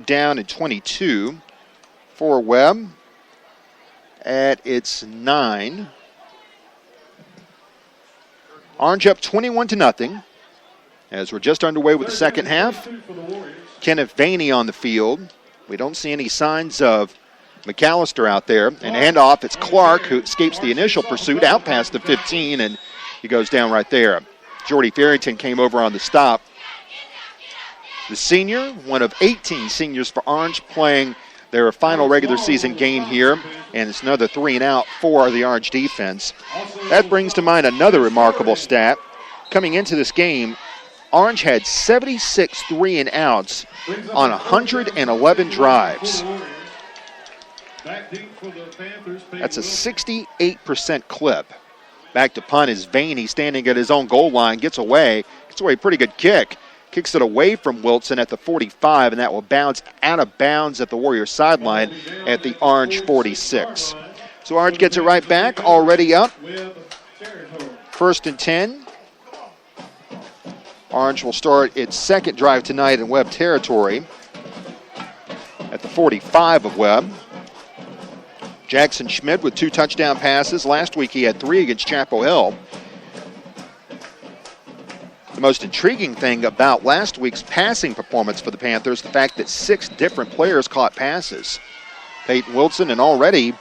down and 22 for Webb at its 9. Orange up 21-0 as we're just underway with the second half. Kenneth Vaney on the field. We don't see any signs of McAllister out there. And handoff, it's Clark who escapes the initial pursuit out past the 15, and he goes down right there. Jordy Farrington came over on the stop. The senior, one of 18 seniors for Orange, playing their final regular season game here, and it's another 3-and-out for the Orange defense. That brings to mind another remarkable stat. Coming into this game, Orange had 76 3-and-outs on 111 drives. That's a 68% clip. Back to punt is Vaney standing at his own goal line, gets away a pretty good kick. Kicks it away from Wilson at the 45, and that will bounce out of bounds at the Warriors sideline at the Orange 46. So Orange gets it right back, already up. 1st and 10. Orange will start its second drive tonight in Webb territory at the 45 of Webb. Jackson Schmidt with 2 touchdown passes. Last week he had 3 against Chapel Hill. The most intriguing thing about last week's passing performance for the Panthers, the fact that 6 different players caught passes. Peyton Wilson, and already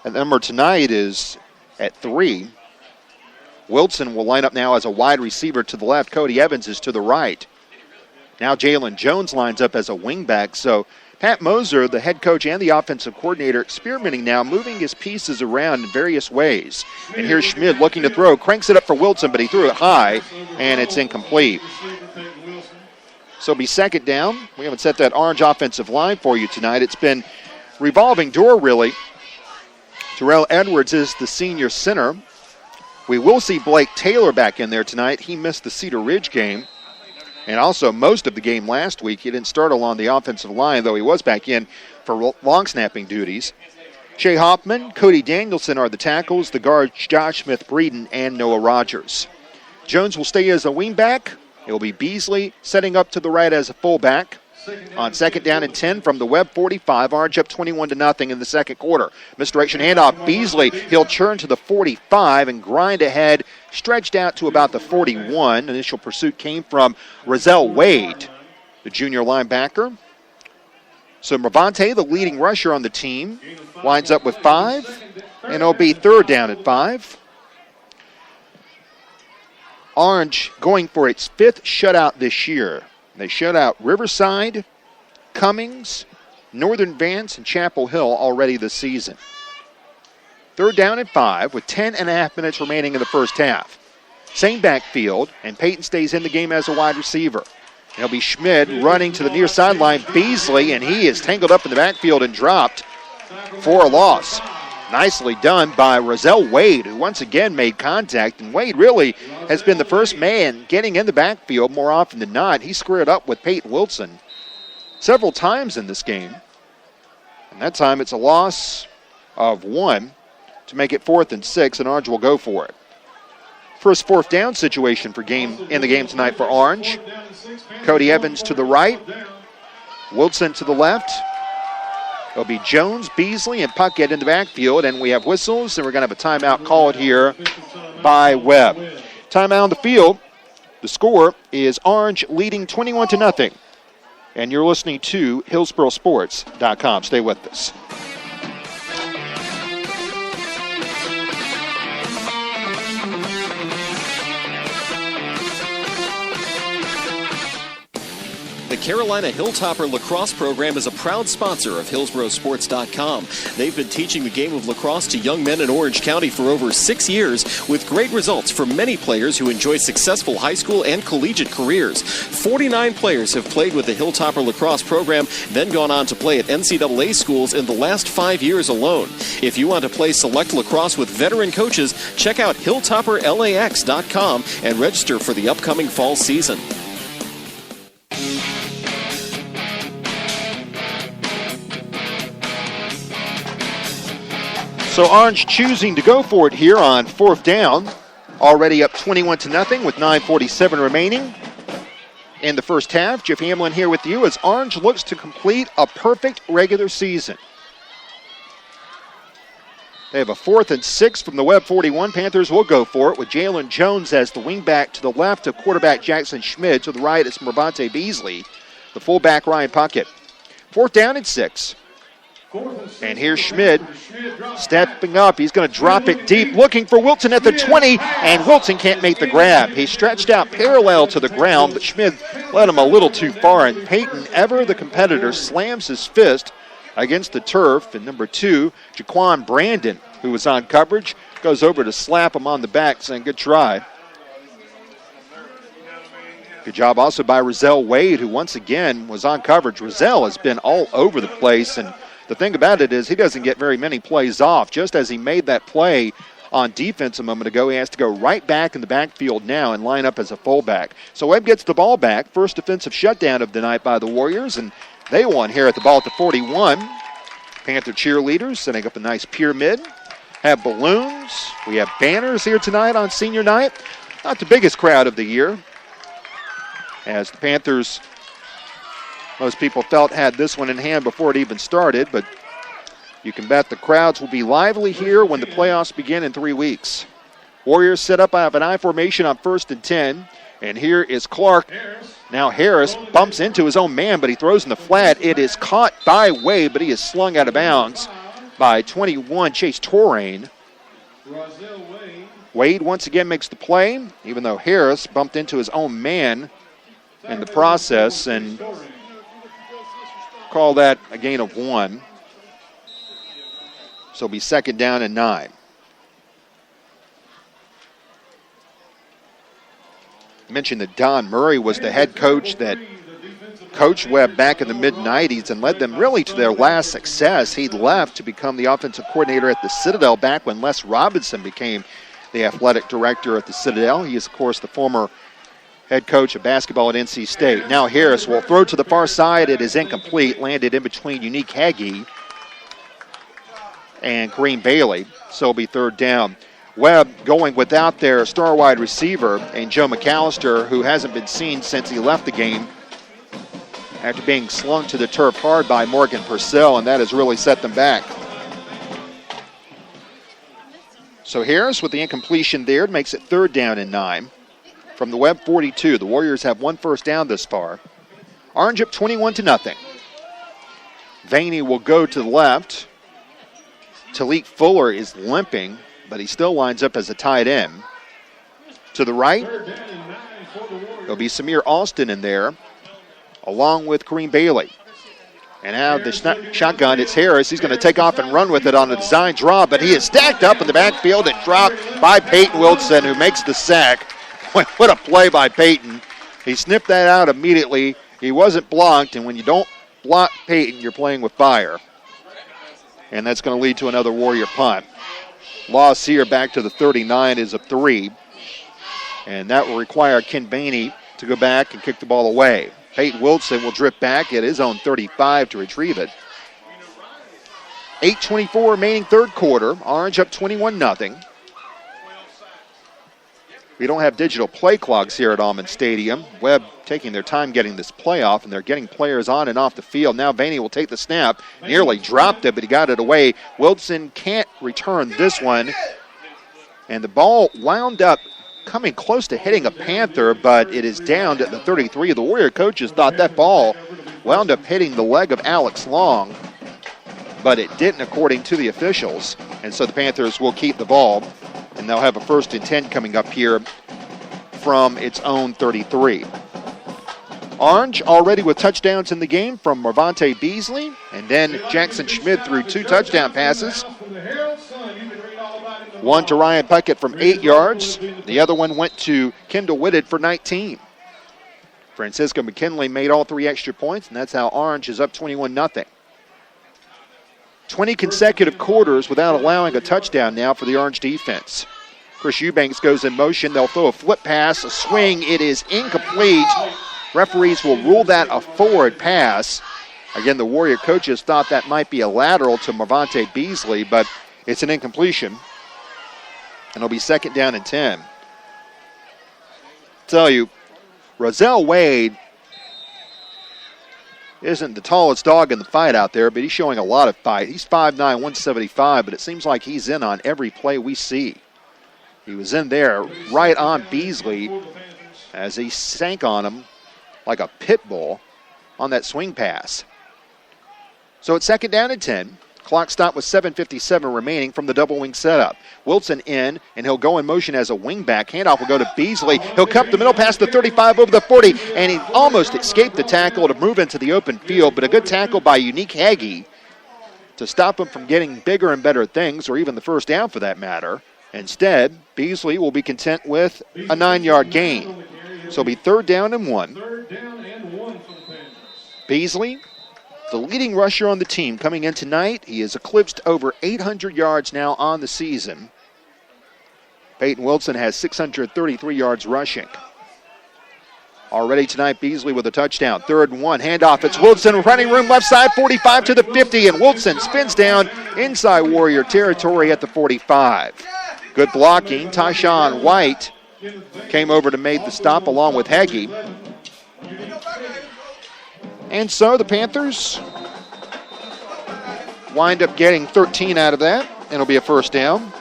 the number tonight is at 3. Wilson will line up now as a wide receiver to the left. Cody Evans is to the right. Now Jalen Jones lines up as a wingback. So Pat Moser, the head coach and the offensive coordinator, experimenting now, moving his pieces around in various ways. And here's Schmid looking to throw, cranks it up for Wilson, but he threw it high, and it's incomplete. So it'll be second down. We haven't set that Orange offensive line for you tonight. It's been revolving door, really. Terrell Edwards is the senior center. We will see Blake Taylor back in there tonight. He missed the Cedar Ridge game. And also most of the game last week. He didn't start along the offensive line, though he was back in for long snapping duties. Shea Hoffman, Cody Danielson are the tackles. The guards, Josh Smith-Breeden and Noah Rogers. Jones will stay as a wingback. It will be Beasley setting up to the right as a fullback. On second down and 10 from the Webb 45. Orange up 21-0 in the second quarter. Misdirection handoff. Beasley, he'll turn to the 45 and grind ahead, stretched out to about the 41. Initial pursuit came from Rozelle Wade, the junior linebacker. So Mravante, the leading rusher on the team, winds up with 5, and it'll be third down at 5. Orange going for its 5th shutout this year. They shut out Riverside, Cummings, Northern Vance, and Chapel Hill already this season. Third down and 5 with 10.5 minutes remaining in the first half. Same backfield, and Peyton stays in the game as a wide receiver. It'll be Schmid running to the near sideline, Beasley, and he is tangled up in the backfield and dropped for a loss. Nicely done by Rozelle Wade, who once again made contact. And Wade really has been the first man getting in the backfield more often than not. He squared up with Peyton Wilson several times in this game. And that time it's a loss of 1 to make it 4th and 6, and Orange will go for it. First 4th down situation in the game tonight for Orange. Cody Evans to the right. Wilson to the left. It'll be Jones, Beasley, and Puckett in the backfield, and we have whistles, and we're going to have a timeout called here by Webb. Timeout on the field. The score is Orange leading 21-0, and you're listening to HillsboroSports.com. Stay with us. The Carolina Hilltopper Lacrosse Program is a proud sponsor of HillsboroSports.com. They've been teaching the game of lacrosse to young men in Orange County for over 6 years, with great results for many players who enjoy successful high school and collegiate careers. 49 players have played with the Hilltopper Lacrosse Program, then gone on to play at NCAA schools in the last 5 years alone. If you want to play select lacrosse with veteran coaches, check out HilltopperLAX.com and register for the upcoming fall season. So Orange choosing to go for it here on 4th down. Already up 21-0 with 9:47 remaining in the first half. Jeff Hamlin here with you as Orange looks to complete a perfect regular season. They have a 4th and 6 from the Webb 41. Panthers will go for it with Jalen Jones as the wingback to the left of quarterback Jackson Schmidt. To the right is Mervante Beasley. The fullback Ryan Puckett. 4th down and 6. And here's Schmidt stepping up. He's going to drop it deep, looking for Wilson at the 20, and Wilson can't make the grab. He stretched out parallel to the ground, but Schmidt led him a little too far, and Peyton, ever the competitor, slams his fist against the turf. And number 2, Jaquan Brandon, who was on coverage, goes over to slap him on the back, saying, good try. Good job also by Rozelle Wade, who once again was on coverage. Rozelle has been all over the place, and the thing about it is he doesn't get very many plays off. Just as he made that play on defense a moment ago, he has to go right back in the backfield now and line up as a fullback. So Webb gets the ball back. First defensive shutdown of the night by the Warriors, and they won here at the ball at the 41. Panther cheerleaders setting up a nice pyramid. Have balloons. We have banners here tonight on senior night. Not the biggest crowd of the year, as the Panthers, most people felt, had this one in hand before it even started, but you can bet the crowds will be lively here when the playoffs begin in 3 weeks. Warriors set up out of an I formation on 1st and 10, and here is Clark. Now Harris bumps into his own man, but he throws in the flat. It is caught by Wade, but he is slung out of bounds by 21, Chase Torrain. Wade once again makes the play, even though Harris bumped into his own man in the process, and call that a gain of 1. So it'll be 2nd down and 9. I mentioned that Don Murray was the head coach that coached Webb back in the mid-90s and led them really to their last success. He left to become the offensive coordinator at the Citadel back when Les Robinson became the athletic director at the Citadel. He is, of course, the former head coach of basketball at NC State. Now Harris will throw to the far side. It is incomplete. Landed in between Unique Hagee and Kareem Bailey. So it'll be 3rd down. Webb going without their star wide receiver, and Joe McAllister, who hasn't been seen since he left the game after being slung to the turf hard by Morgan Purcell, and that has really set them back. So Harris with the incompletion there makes it 3rd down and 9. From the Webb 42, the Warriors have 1 first down this far. Orange up 21-0. Vaney will go to the left. Talik Fuller is limping, but he still lines up as a tight end. To the right, there'll be Samir Alston in there, along with Kareem Bailey. And now the shotgun, it's Harris. He's going to take off and run with it on a design draw, but he is stacked up in the backfield and dropped by Peyton Wilson, who makes the sack. What a play by Peyton. He snipped that out immediately. He wasn't blocked, and when you don't block Peyton, you're playing with fire. And that's going to lead to another Warrior punt. Loss here back to the 39 is a 3. And that will require Ken Baney to go back and kick the ball away. Peyton Wilson will drift back at his own 35 to retrieve it. 8:24 remaining 3rd quarter. Orange up 21-0. We don't have digital play clocks here at Almond Stadium. Webb taking their time getting this play off, and they're getting players on and off the field. Now Vaney will take the snap. Nearly dropped it, but he got it away. Wilson can't return this one. And the ball wound up coming close to hitting a Panther, but it is down at the 33. The Warrior coaches thought that ball wound up hitting the leg of Alex Long, but it didn't according to the officials. And so the Panthers will keep the ball, and they'll have a 1st and 10 coming up here from its own 33. Orange already with touchdowns in the game from Mervante Beasley, and then Jackson Schmidt threw 2 touchdown passes. One to Ryan Puckett from 8 yards. The other one went to Kendall Whitted for 19. Francisco McKinley made all 3 extra points, and that's how Orange is up 21-0. 20 consecutive quarters without allowing a touchdown now for the Orange defense. Chris Eubanks goes in motion. They'll throw a flip pass, a swing. It is incomplete. Referees will rule that a forward pass. Again, the Warrior coaches thought that might be a lateral to Mervante Beasley, but it's an incompletion. And it'll be 2nd down and 10. Tell you, Rozelle Wade isn't the tallest dog in the fight out there, but he's showing a lot of fight. He's 5'9", 175, but it seems like he's in on every play we see. He was in there right on Beasley as he sank on him like a pit bull on that swing pass. So it's 2nd down and 10. Clock stop with 7:57 remaining from the double wing setup. Wilson in, and he'll go in motion as a wingback. Handoff will go to Beasley. He'll cup the middle past the 35 over the 40, and he almost escaped the tackle to move into the open field, but a good tackle by Unique Hagee to stop him from getting bigger and better things, or even the first down for that matter. Instead, Beasley will be content with a 9-yard gain. So it'll be 3rd down and 1. Beasley, the leading rusher on the team coming in tonight. He has eclipsed over 800 yards now on the season. Peyton Wilson has 633 yards rushing. Already tonight, Beasley with a touchdown. 3rd and 1, handoff. It's Wilson, running room left side, 45 to the 50, and Wilson spins down inside Warrior territory at the 45. Good blocking. Tyshawn White came over to make the stop along with Hagee. And so the Panthers wind up getting 13 out of that, and it'll be a 1st down.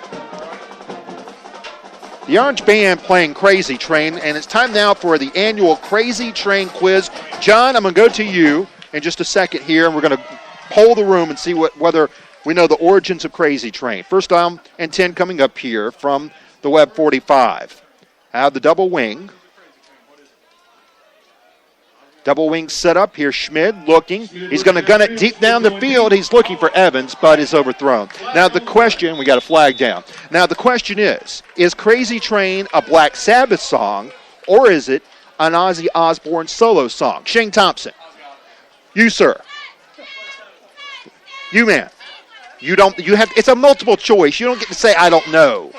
The Orange Band playing Crazy Train, and it's time now for the annual Crazy Train quiz. John, I'm going to go to you in just a second here, and we're going to poll the room and see whether we know the origins of Crazy Train. 1st down and 10 coming up here from the Webb 45. Have the double wing. Double wing set up here. Schmid looking. He's going to gun it deep down the field. He's looking for Evans, but is overthrown. Now the question, we got a flag down. Now the question is Crazy Train a Black Sabbath song, or is it an Ozzy Osbourne solo song? Shane Thompson. You, sir. You, man. It's a multiple choice. You don't get to say, I don't know.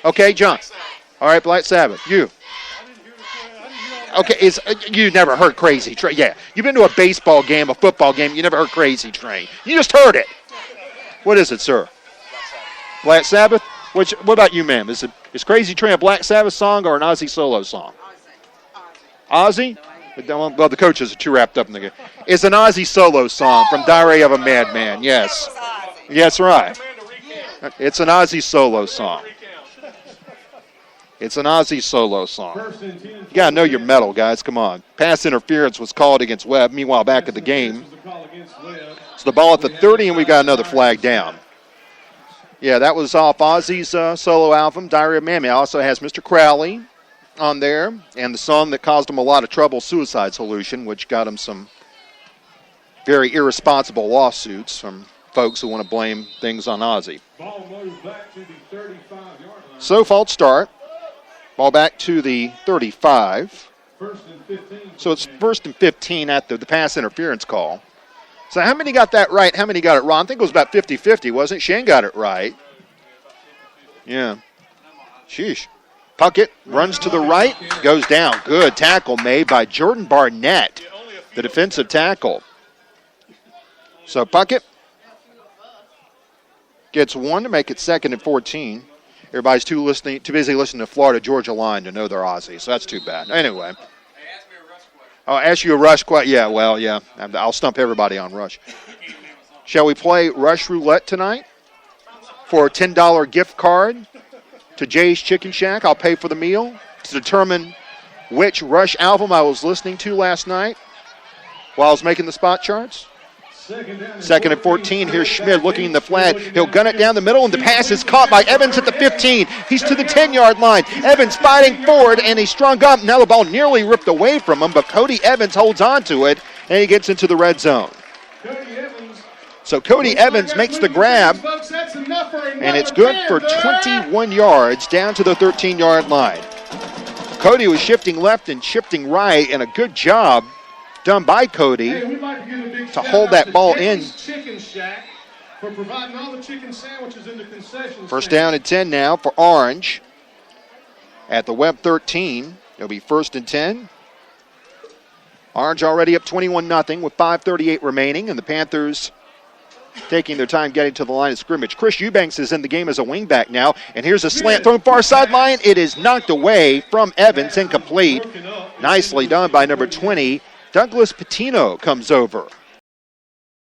Okay, John. All right, Black Sabbath. You. Okay, you never heard Crazy Train. Yeah, you've been to a baseball game, a football game. You never heard Crazy Train. You just heard it. What is it, sir? Black Sabbath? What about you, ma'am? Is Crazy Train a Black Sabbath song or an Ozzy solo song? Ozzy? Well, the coaches are too wrapped up in the game. It's an Ozzy solo song from Diary of a Madman. Yes. Yes, right. It's an Ozzy solo song. It's an Ozzy solo song. You got to know your metal, guys. Come on. Pass interference was called against Webb. Meanwhile, back at the game, it's the ball at the 30, and we've got another flag down. Yeah, that was off Ozzy's solo album, Diary of a Madman. It also has Mr. Crowley on there, and the song that caused him a lot of trouble, Suicide Solution, which got him some very irresponsible lawsuits from folks who want to blame things on Ozzy. Ball moves back to the 35-yard line. So, false start. Ball back to the 35. 1st and 15. So it's 1st and 15 at the pass interference call. So how many got that right? How many got it wrong? I think it was about 50-50, wasn't it? Shane got it right. Yeah. Sheesh. Puckett runs to the right, goes down. Good tackle made by Jordan Barnett, the defensive tackle. So Puckett gets 1 to make it 2nd and 14. Everybody's too busy listening to Florida Georgia Line to know they're Aussie, so that's too bad. Anyway. I'll ask you a rush question. Yeah, well, yeah. I'll stump everybody on rush. Shall we play Rush Roulette tonight for a $10 gift card to Jay's Chicken Shack? I'll pay for the meal to determine which Rush album I was listening to last night while I was making the spot charts. 2nd and 14. Here's Schmid looking in the flat. He'll gun it down the middle, and the pass is caught by Evans at the 15. He's to the 10-yard line. Evans fighting forward, and he's strung up. Now the ball nearly ripped away from him, but Cody Evans holds on to it, and he gets into the red zone. So Cody Evans makes the grab, and it's good for 21 yards down to the 13-yard line. Cody was shifting left and shifting right, and a good job done by Cody to hold that ball in. For providing all the chicken sandwiches in the concession 1st down and 10 now for Orange at the Webb 13. It'll be 1st and 10. Orange already up 21-0 with 5:38 remaining, and the Panthers taking their time getting to the line of scrimmage. Chris Eubanks is in the game as a wingback now, and here's a slant thrown far sideline. It is knocked away from Evans, incomplete. Nicely done by number 20, Douglas Patino comes over.